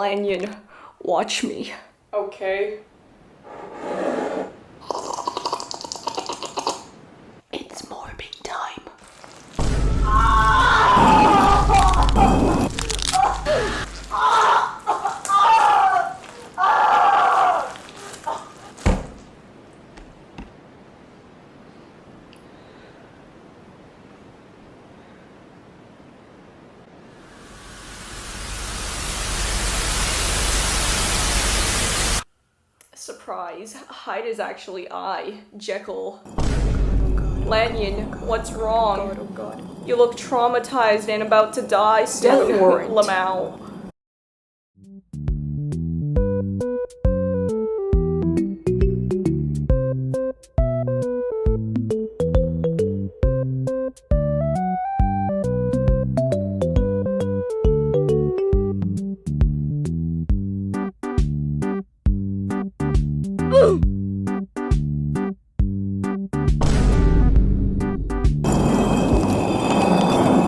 Lanyon, watch me. Okay. It's morbing time. Surprise, Hyde is actually I, Jekyll. Lanyon, what's wrong? Oh god. You look traumatized and about to die soon. Death warrant. Lamau.